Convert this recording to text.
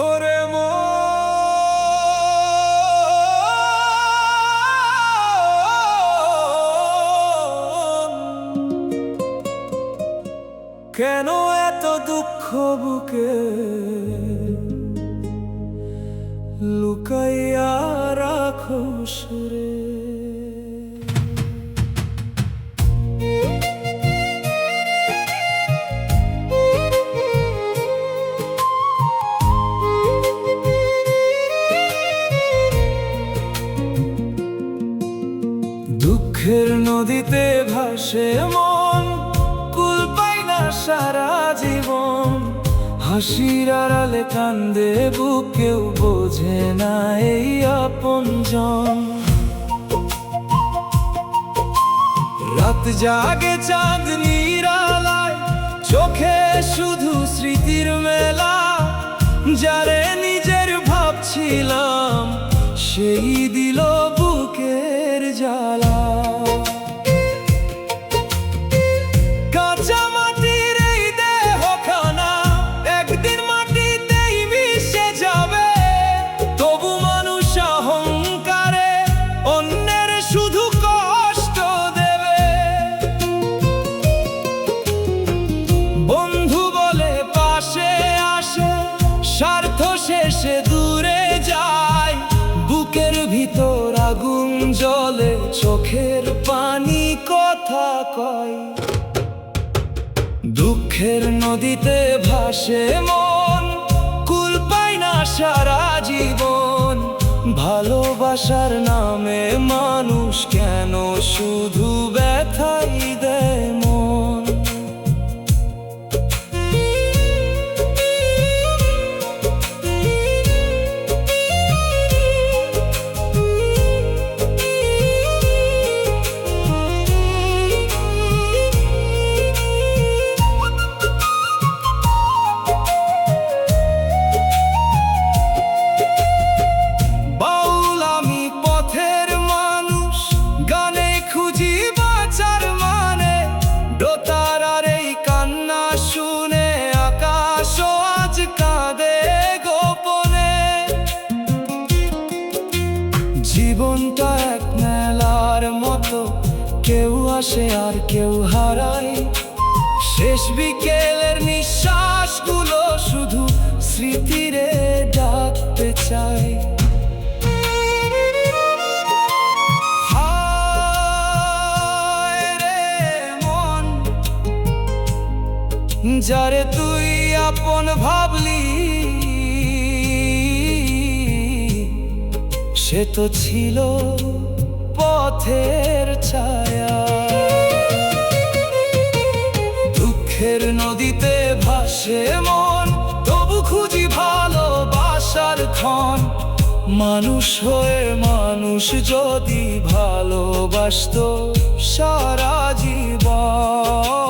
ওরে কেন এত দুঃখ বুকে লুকাইয়া রাখোস রে? দুঃখের নদীতে ভাসে মন, কুল পাই না সারা জীবন। হাসির আড়ালে কান্দে বুক, কেউ বোঝে না এই আপনজন। রাত জাগে চাঁদনির আলায়, চোখে শুধু স্মৃতির মেলা। যারে নিজের ভাবছিলাম, সেই দিল বুকের জ্বালা। কাঁচা মাটির এই দেহখানা একদিন মাটিতেই মিশে যাবে। তবু মানুষ অহংকারে অন্যের শুধু কষ্ট দেবে। বন্ধু বলে পাশে আসে, স্বার্থ শেষে দূরে যায়। বুকের ভিতর আগুন জ্বলে, চোখের পানি কথা কয়। দুঃখের নদীতে ভাসে মন, কুল পায় না সারা জীবন। ভালোবাসার নামে মানুষ কেন শুধু ব্যথাই দেয় মন? জীবনটা এক মেলার মতো, কেউ আসে আর কেউ হারায়। শেষ বিকেলের নিঃশ্বাসগুলো শুধু স্মৃতিরে ডাকতে চায়। হায় রে মন, যারে তুই আপন ভাবলি, সে তো ছিল পথের ছায়া। দুঃখের নদীতে ভাসে মন, তবু খুঁজি ভালোবাসার ক্ষণ। মানুষ হয়ে মানুষ যদি ভালোবাসতো সারা জীবন।